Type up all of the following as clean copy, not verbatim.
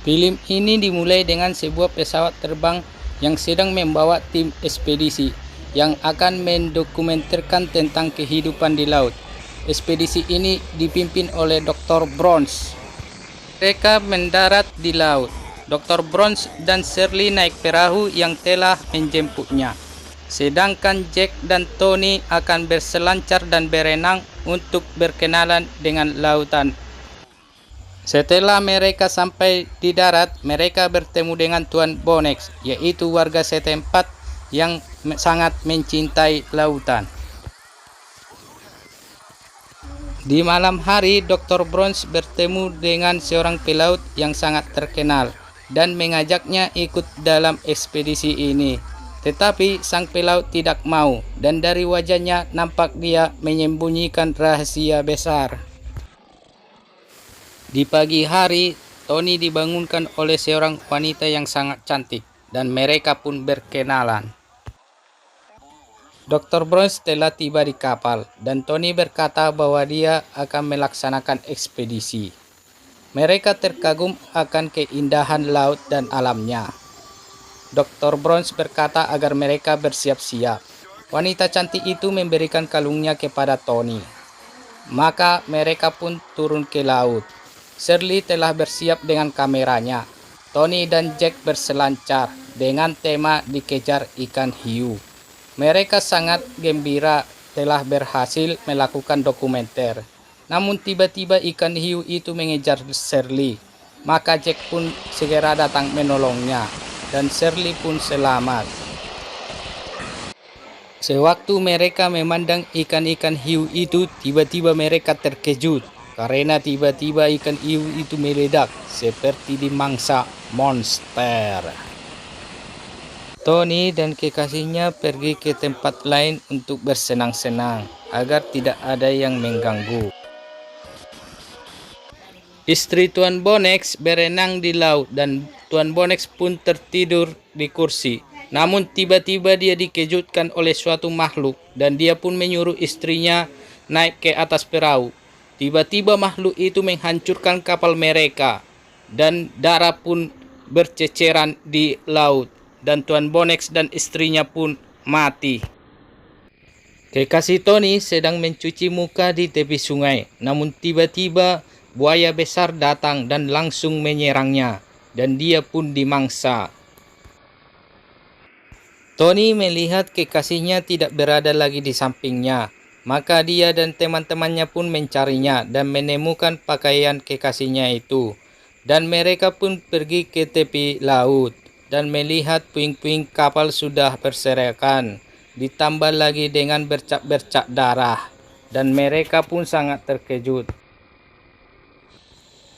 Film ini dimulai dengan sebuah pesawat terbang yang sedang membawa tim ekspedisi yang akan mendokumenterkan tentang kehidupan di laut. Ekspedisi ini dipimpin oleh Dr. Bronze. Mereka mendarat di laut. Dr. Bronze dan Shirley naik perahu yang telah menjemputnya. Sedangkan Jack dan Tony akan berselancar dan berenang untuk berkenalan dengan lautan. Setelah mereka sampai di darat, mereka bertemu dengan Tuan Bonex, yaitu warga setempat yang sangat mencintai lautan. Di malam hari, Dr. Bronze bertemu dengan seorang pelaut yang sangat terkenal dan mengajaknya ikut dalam ekspedisi ini. Tetapi sang pelaut tidak mau, dan dari wajahnya nampak dia menyembunyikan rahasia besar. Di pagi hari, Tony dibangunkan oleh seorang wanita yang sangat cantik, dan mereka pun berkenalan. Dr. Bronze telah tiba di kapal, dan Tony berkata bahwa dia akan melaksanakan ekspedisi. Mereka terkagum akan keindahan laut dan alamnya. Dr. Bronze berkata agar mereka bersiap-siap. Wanita cantik itu memberikan kalungnya kepada Tony. Maka mereka pun turun ke laut. Shirley telah bersiap dengan kameranya. Tony dan Jack berselancar dengan tema dikejar ikan hiu. Mereka sangat gembira telah berhasil melakukan dokumenter. Namun tiba-tiba ikan hiu itu mengejar Shirley. Maka Jack pun segera datang menolongnya, dan Shirley pun selamat. Sewaktu mereka memandang ikan-ikan hiu itu, tiba-tiba mereka terkejut karena tiba-tiba ikan hiu itu meledak seperti dimangsa monster. Tony dan kekasihnya pergi ke tempat lain untuk bersenang-senang agar tidak ada yang mengganggu. Istri Tuan Bonex berenang di laut dan Tuan Bonex pun tertidur di kursi. Namun tiba-tiba dia dikejutkan oleh suatu makhluk dan dia pun menyuruh istrinya naik ke atas perahu. Tiba-tiba makhluk itu menghancurkan kapal mereka dan darah pun berceceran di laut dan Tuan Bonex dan istrinya pun mati. Kekasih Tony sedang mencuci muka di tepi sungai, namun tiba-tiba buaya besar datang dan langsung menyerangnya dan dia pun dimangsa. Tony melihat kekasihnya tidak berada lagi di sampingnya, maka dia dan teman-temannya pun mencarinya dan menemukan pakaian kekasihnya itu. Dan mereka pun pergi ke tepi laut dan melihat puing-puing kapal sudah berserakan, ditambah lagi dengan bercak-bercak darah, dan mereka pun sangat terkejut.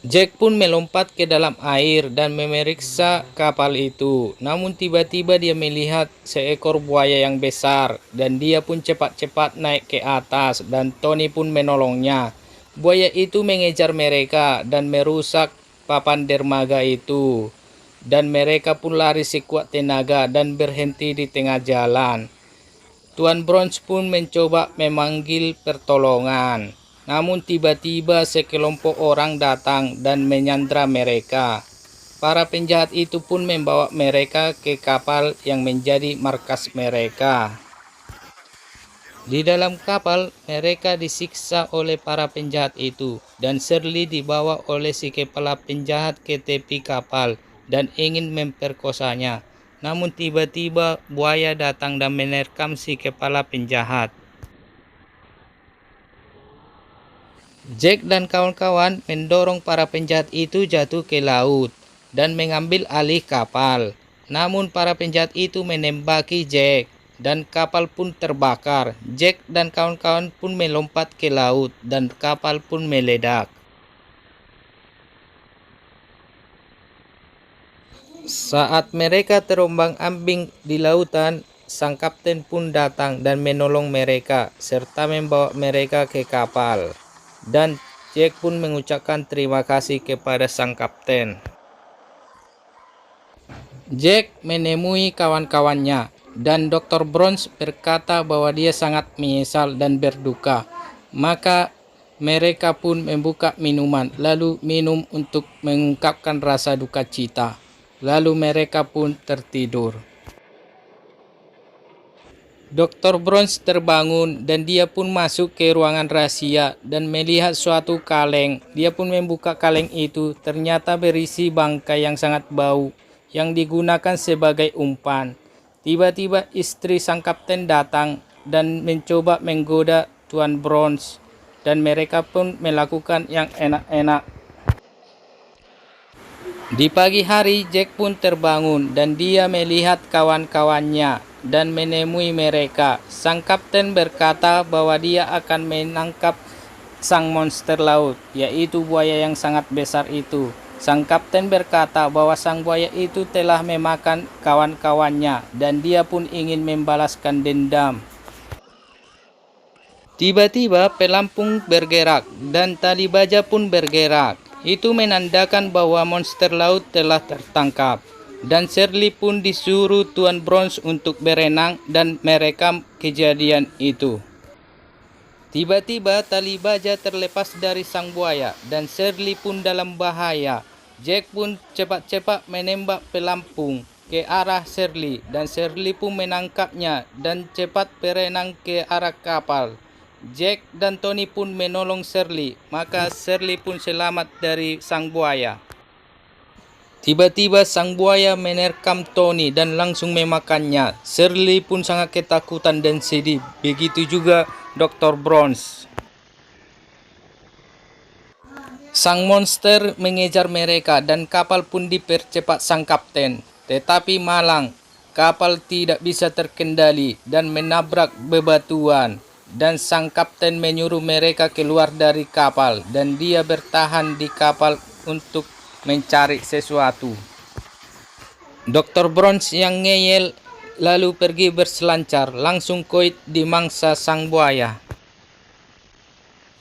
Jack pun melompat ke dalam air dan memeriksa kapal itu. Namun tiba-tiba dia melihat seekor buaya yang besar dan dia pun cepat-cepat naik ke atas dan Tony pun menolongnya. Buaya itu mengejar mereka dan merusak papan dermaga itu. Dan mereka pun lari sekuat tenaga dan berhenti di tengah jalan. Tuan Bronze pun mencoba memanggil pertolongan. Namun tiba-tiba sekelompok orang datang dan menyandra mereka. Para penjahat itu pun membawa mereka ke kapal yang menjadi markas mereka. Di dalam kapal, mereka disiksa oleh para penjahat itu, dan Shirley dibawa oleh si kepala penjahat ke tepi kapal dan ingin memperkosanya. Namun tiba-tiba buaya datang dan menerkam si kepala penjahat. Jack dan kawan-kawan mendorong para penjahat itu jatuh ke laut dan mengambil alih kapal. Namun para penjahat itu menembaki Jack dan kapal pun terbakar. Jack dan kawan-kawan pun melompat ke laut dan kapal pun meledak. Saat mereka terombang-ambing di lautan, sang kapten pun datang dan menolong mereka serta membawa mereka ke kapal. Dan Jack pun mengucapkan terima kasih kepada sang kapten. Jack menemui kawan-kawannya dan Dr. Bronze berkata bahwa dia sangat menyesal dan berduka. Maka Mereka pun membuka minuman, lalu minum untuk mengungkapkan rasa duka cita. Lalu mereka pun tertidur. Dr. Bronze terbangun dan dia pun masuk ke ruangan rahasia dan melihat suatu kaleng. Dia pun membuka kaleng itu, ternyata berisi bangkai yang sangat bau yang digunakan sebagai umpan. Tiba-tiba istri sang kapten datang dan mencoba menggoda Tuan Bronze dan mereka pun melakukan yang enak-enak. Di pagi hari, Jack pun terbangun dan dia melihat kawan-kawannya dan menemui mereka. Sang kapten berkata bahwa dia akan menangkap sang monster laut, yaitu buaya yang sangat besar itu. Sang kapten berkata bahwa sang buaya itu telah memakan kawan-kawannya dan dia pun ingin membalaskan dendam. Tiba-tiba pelampung bergerak dan tali baja pun bergerak. Itu menandakan bahwa monster laut telah tertangkap. Dan Shirley pun disuruh Tuan Bronze untuk berenang dan merekam kejadian itu. Tiba-tiba tali baja terlepas dari sang buaya dan Shirley pun dalam bahaya. Jack pun cepat-cepat menembak pelampung ke arah Shirley dan Shirley pun menangkapnya dan cepat berenang ke arah kapal. Jack dan Tony pun menolong Shirley, maka Shirley pun selamat dari sang buaya. Tiba-tiba sang buaya menerkam Tony dan langsung memakannya. Shirley pun sangat ketakutan dan sedih, begitu juga Dr. Bronze. Sang monster mengejar mereka dan kapal pun dipercepat sang kapten. Tetapi malang, kapal tidak bisa terkendali dan menabrak bebatuan. Dan sang kapten menyuruh mereka keluar dari kapal dan dia bertahan di kapal untuk mencari sesuatu. Dr. Bronze yang ngeyel lalu pergi berselancar, langsung koit dimangsa sang buaya.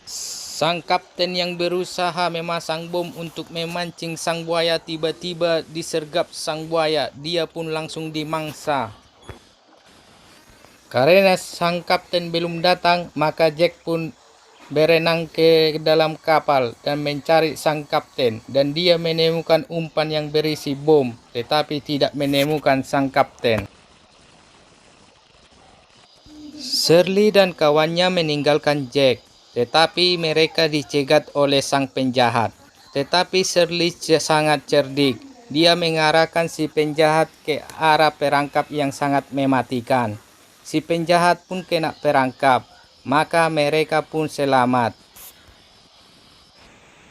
Sang kapten yang berusaha memasang bom untuk memancing sang buaya tiba-tiba disergap sang buaya, dia pun langsung dimangsa. Karena sang kapten belum datang, maka Jack pun berenang ke dalam kapal dan mencari sang kapten. Dan dia menemukan umpan yang berisi bom, tetapi tidak menemukan sang kapten. Shirley dan kawannya meninggalkan Jack, tetapi mereka dicegat oleh sang penjahat. Tetapi Shirley sangat cerdik. Dia mengarahkan si penjahat ke arah perangkap yang sangat mematikan. Si penjahat pun kena perangkap, maka mereka pun selamat.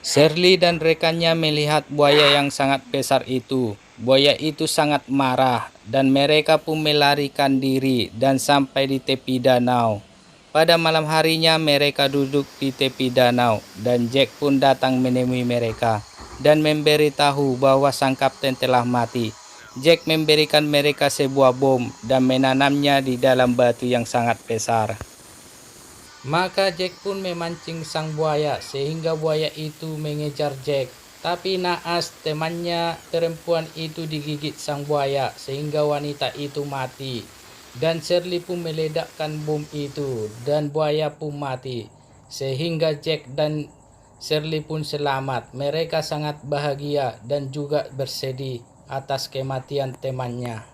Shirley dan rekannya melihat buaya yang sangat besar itu. Buaya itu sangat marah dan mereka pun melarikan diri dan sampai di tepi danau. Pada malam harinya mereka duduk di tepi danau dan Jack pun datang menemui mereka dan memberitahu bahwa sang kapten telah mati. Jack memberikan mereka sebuah bom dan menanamnya di dalam batu yang sangat besar. Maka Jack pun memancing sang buaya sehingga buaya itu mengejar Jack. Tapi naas temannya perempuan itu digigit sang buaya sehingga wanita itu mati. Dan Shirley pun meledakkan bom itu dan buaya pun mati. Sehingga Jack dan Shirley pun selamat. Mereka sangat bahagia dan juga bersedih atas kematian temannya.